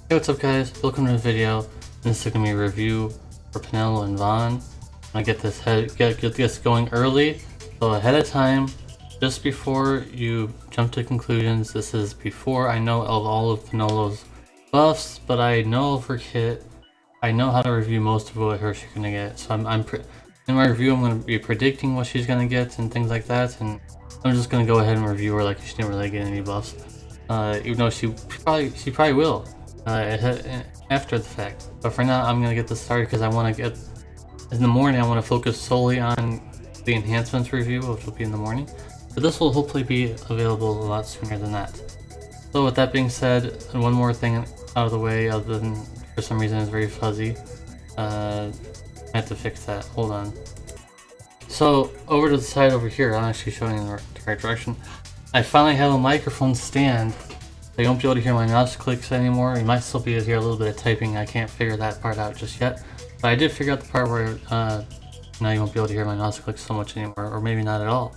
Hey, what's up guys? Welcome to the video. This is going to be a review for Penelo and Vaughn. I get this going early, so ahead of time, just before you jump to conclusions. This is before I know of all of Penelo's buffs, but I know of her kit. I know how to review most of what she's going to get. So in my review, I'm going to be predicting what she's going to get and things like that, and I'm just going to go ahead and review her like she didn't really get any buffs. Even though she probably will. After the fact, but for now I'm gonna get this started because I want to get in the morning. I want to focus solely on the enhancements review, which will be in the morning, but this will hopefully be available a lot sooner than that. So with that being said, and one more thing out of the way, other than for some reason it's very fuzzy, I have to fix that. Hold on. So over to the side over here, I'm actually showing in the right direction. I finally have a microphone stand. So you won't be able to hear my mouse clicks anymore. You might still be able to hear a little bit of typing. I can't figure that part out just yet. But I did figure out the part where now you won't be able to hear my mouse clicks so much anymore, or maybe not at all.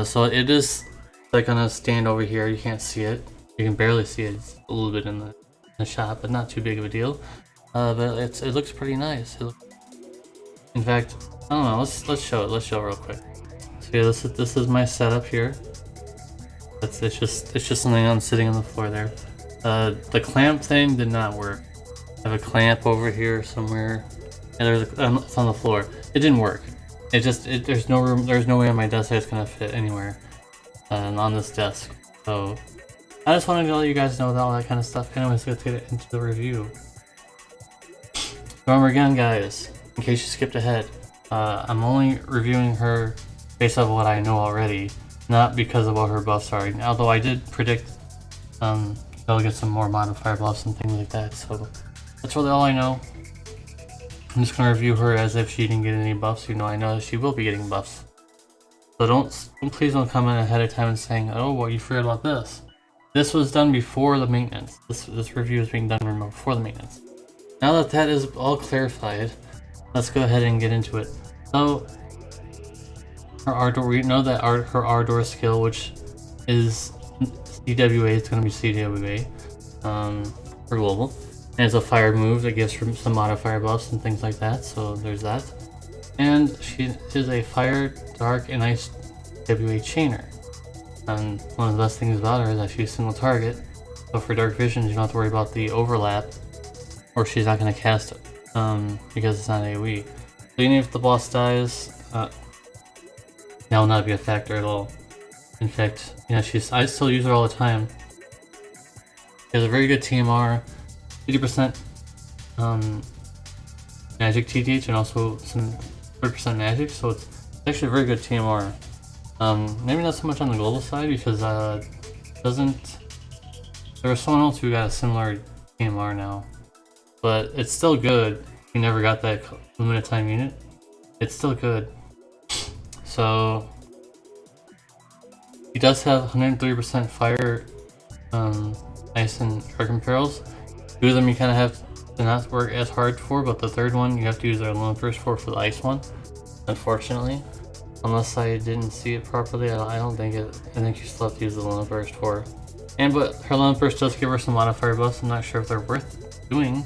So it is like on a stand over here. You can't see it. You can barely see it. It's a little bit in the shot, but not too big of a deal. But it looks pretty nice. In fact, I don't know. Let's show it. Let's show it real quick. So yeah, this is my setup here. It's just something I'm sitting on the floor there. The clamp thing did not work. I have a clamp over here somewhere, and it's on the floor. It didn't work. There's no room. There's no way on my desk that it's gonna fit anywhere on this desk. So I just wanted to let you guys know all that kind of stuff. Anyways, let's get into the review. Remember again, guys, in case you skipped ahead, I'm only reviewing her based off what I know already. Not because of what her buffs are, although I did predict they'll get some more modifier buffs and things like that, so that's really all I know. I'm just going to review her as if she didn't get any buffs. You know, I know that she will be getting buffs. So please don't come in ahead of time and saying, oh, well, you forgot about this. This was done before the maintenance. This review is being done before the maintenance. Now that is all clarified, let's go ahead and get into it. So her R-door, we know that her R-door skill, which is CWA, it's going to be CWA for global, and it's a fire move that gives her some modifier buffs and things like that, so there's that. And she is a fire, dark, and ice WA chainer, and one of the best things about her is that she's single target, so for dark vision you don't have to worry about the overlap, or she's not going to cast it because it's not AoE. So even if the boss dies, that will not be a factor at all. In fact, yeah, I still use her all the time. She has a very good TMR, 80% magic TTH, and also some 30% magic, so it's actually a very good TMR. Maybe not so much on the global side because there was someone else who got a similar TMR now, but it's still good. If you never got that limited time unit, it's still good. So he does have 130% fire, ice, and dragon perils. Two of them you kind of have to not work as hard for, but the third one you have to use their lone burst for the ice one. Unfortunately, unless I didn't see it properly, I don't think it. I think you still have to use the lone burst for. But her lone burst does give her some modifier buffs. I'm not sure if they're worth doing,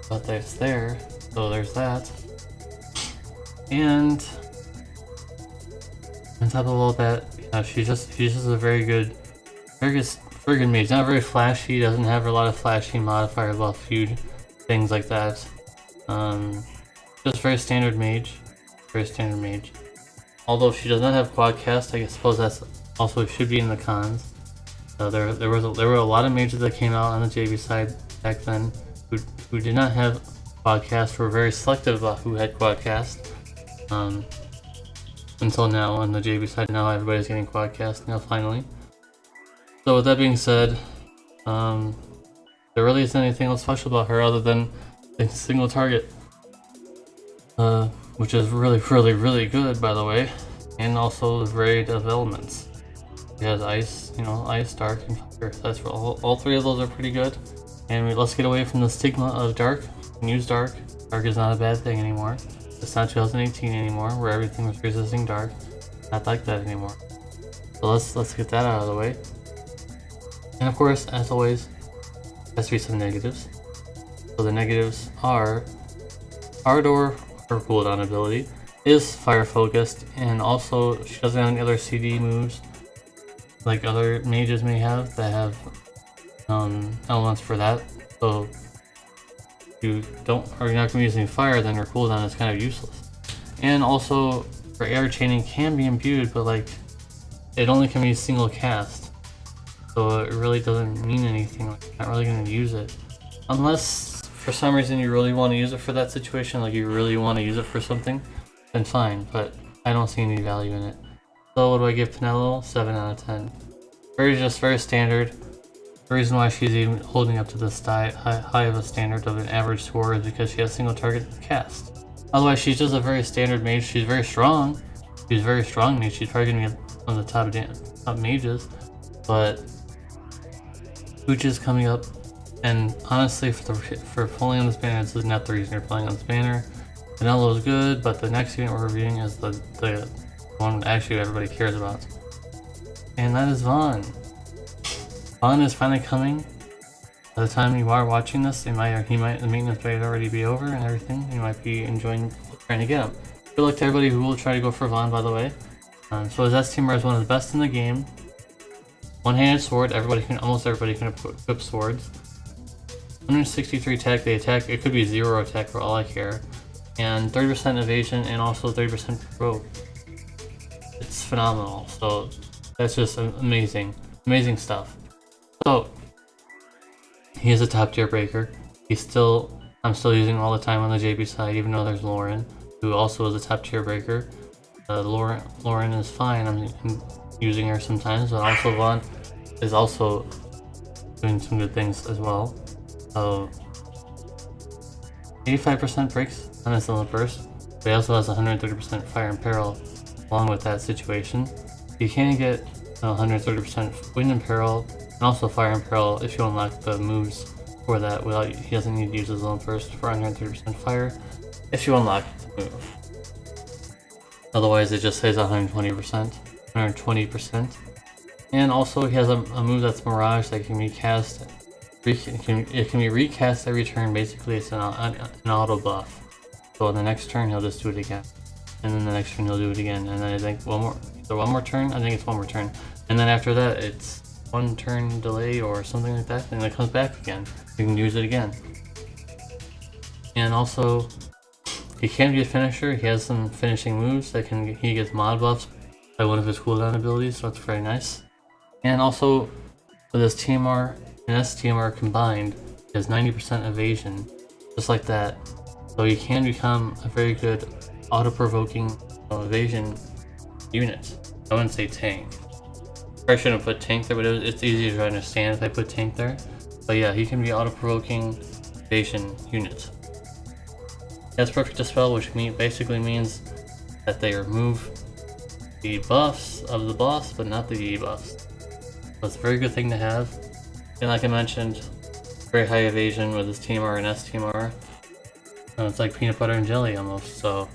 but it's there. So there's that. And on top of all that, she's just a very good mage. Not very flashy, doesn't have a lot of flashy modifier buff feud, things like that. Just very standard mage. Although she does not have quadcast, I suppose that's also should be in the cons. There were a lot of mages that came out on the JV side back then who did not have quadcast, were very selective about who had quadcast. Until now, on the JV side, now everybody's getting quadcast now finally. So with that being said, there really isn't anything else special about her other than a single target, which is really good, by the way, and also the varied of elements. It has ice, ice, dark, and fire. That's all three of those are pretty good. And let's get away from the stigma of dark and use dark. Dark is not a bad thing anymore. It's not 2018 anymore, where everything was resisting dark. Not like that anymore. So let's get that out of the way. And of course, as always, has to be some negatives. So the negatives are Ardor, her cooldown ability, is fire focused, and also she doesn't have any other CD moves like other mages may have that have elements for that. So if you are not going to be using fire, then her cooldown is kind of useless. And also her air chaining can be imbued, but like it only can be single cast, so it really doesn't mean anything. Like, you're not really going to use it unless for some reason you really want to use it for that situation, like you really want to use it for something, then fine, but I don't see any value in it. So what do I give Penelo? 7 out of 10. Very standard. The reason why she's even holding up to this high of a standard of an average score is because she has single target cast. Otherwise, she's just a very standard mage. She's very strong. She's a very strong mage. She's probably going to be one of the top mages. But Hooch is coming up, and honestly, for pulling on this banner, this is not the reason you're playing on this banner. Penelo is good, but the next unit we're reviewing is the one actually everybody cares about, and that is Vaughn. Vaughn is finally coming. By the time you are watching this, the maintenance might already be over and everything. You might be enjoying trying to get him. Good luck to everybody who will try to go for Vaughn, by the way. So his S-Teamer is one of the best in the game. One-handed sword, almost everybody can equip swords. 163 attack, it could be 0 attack for all I care. And 30% evasion and also 30% provoke. It's phenomenal, so that's just amazing stuff. So he is a top tier breaker. I'm still using him all the time on the JB side, even though there's Lauren, who also is a top tier breaker. Lauren is fine. I'm using her sometimes, but also Vaughn is also doing some good things as well. So 85% breaks on his little burst, but he also has 130% fire and peril along with that situation. You can get 130% wind and peril and also fire and peril if you unlock the moves for that he doesn't need to use his own burst for 130% fire if you unlock the move. Otherwise it just says 120%. And also he has a move that's Mirage that can be cast. It can be recast every turn. Basically it's an auto buff. So on the next turn he'll just do it again. And then the next turn he'll do it again. And then I think one more turn? I think it's one more turn. And then after that it's one turn delay or something like that, and it comes back again. You can use it again. And also he can be a finisher. He has some finishing moves that he gets mod buffs by one of his cooldown abilities, so that's very nice. And also with his TMR and STMR combined, he has 90% evasion, just like that. So he can become a very good auto-provoking evasion unit. I wouldn't say tank. I shouldn't put tank there, but it's easy to understand if I put tank there. But yeah, he can be auto-provoking evasion unit. That's perfect dispel, which basically means that they remove the buffs of the boss, but not the debuffs. So it's a very good thing to have. And like I mentioned, very high evasion with his TMR and STMR. It's like peanut butter and jelly almost. So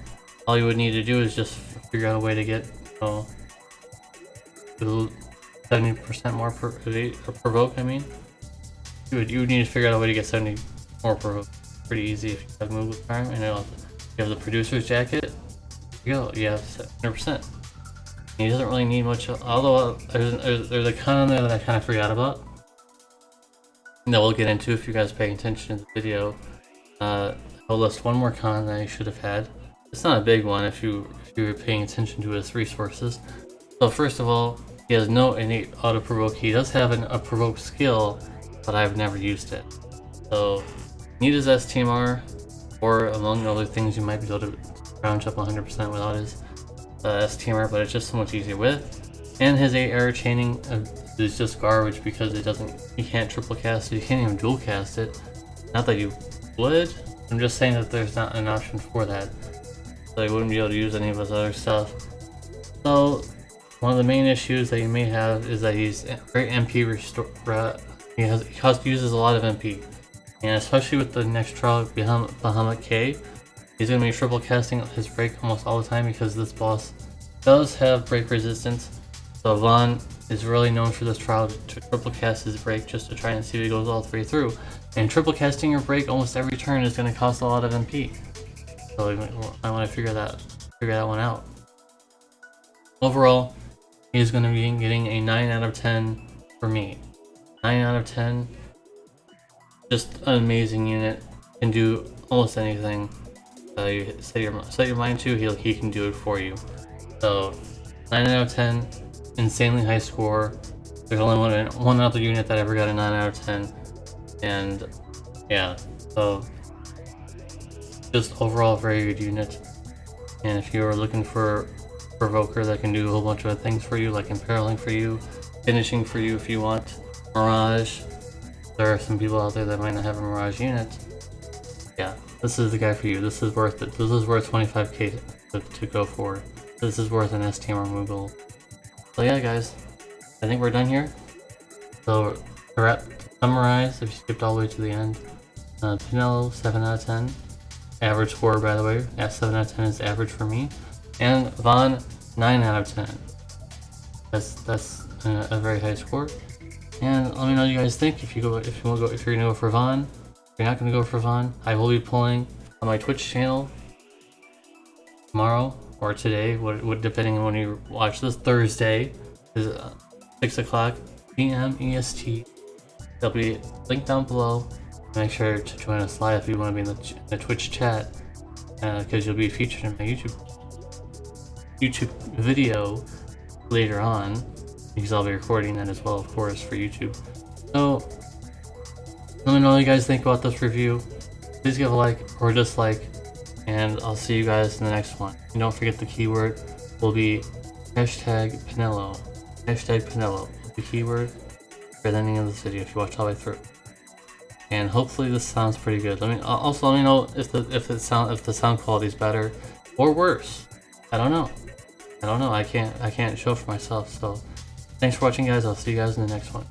all you would need to do is just figure out a way to get 70% more provoke. I mean, you would need to figure out a way to get 70 more provoke. Pretty easy if you have move with time. And you have the producer's jacket. There you go. You have 100%. He doesn't really need much, although there's a con there that I kind of forgot about that we'll get into if you guys pay attention to the video. I'll list one more con that I should have had. It's not a big one if you were paying attention to his resources. So first of all, he has no innate auto provoke. He does have a provoke skill, but I've never used it. So need his STMR, or among other things, you might be able to round up 100% without his STMR, but it's just so much easier with. And his air chaining is just garbage because you can't triple cast it, you can't even dual cast it. Not that you would, I'm just saying that there's not an option for that. So you wouldn't be able to use any of his other stuff. So one of the main issues that you may have is that he's very MP he uses a lot of MP. And especially with the next trial, Bahamut K, he's going to be triple casting his break almost all the time because this boss does have break resistance. So Vaughn is really known for this trial to triple cast his break just to try and see if he goes all the way through. And triple casting your break almost every turn is going to cost a lot of MP. So I want to figure that one out. Overall, he's going to be getting a 9 out of 10 for me. 9 out of 10. Just an amazing unit. Can do almost anything you set your mind to. He can do it for you. So 9 out of 10. Insanely high score. There's only one other unit that ever got a 9 out of 10. And yeah, so just overall very good unit. And if you're looking for a provoker that can do a whole bunch of things for you, like imperiling for you, finishing for you if you want, Mirage, there are some people out there that might not have a Mirage unit. Yeah, this is the guy for you. This is worth it. This is worth 25k to go for. This is worth an S-Team or Moogle. So yeah guys, I think we're done here. So to summarize, if you skipped all the way to the end, Penelo 7 out of 10. Average score, by the way, at 7 out of 10 is average for me. And Vaughn 9 out of 10. That's a very high score. And let me know what you guys think. If you're gonna go for Vaughn, if you're not gonna go for Vaughn, I will be pulling on my Twitch channel tomorrow or today, depending on when you watch this. Thursday is 6 o'clock p.m. EST. There'll be a link down below. Make sure to join us live if you want to be in the Twitch chat, because you'll be featured in my YouTube video later on, because I'll be recording that as well, of course, for YouTube. So let me know what you guys think about this review. Please give a like or dislike, and I'll see you guys in the next one. And don't forget the keyword will be #Penelo. #Penelo, the keyword for the ending of this video if you watch all the way through. And hopefully this sounds pretty good. Let me know if the sound quality is better or worse. I don't know. I can't show for myself. So thanks for watching, guys. I'll see you guys in the next one.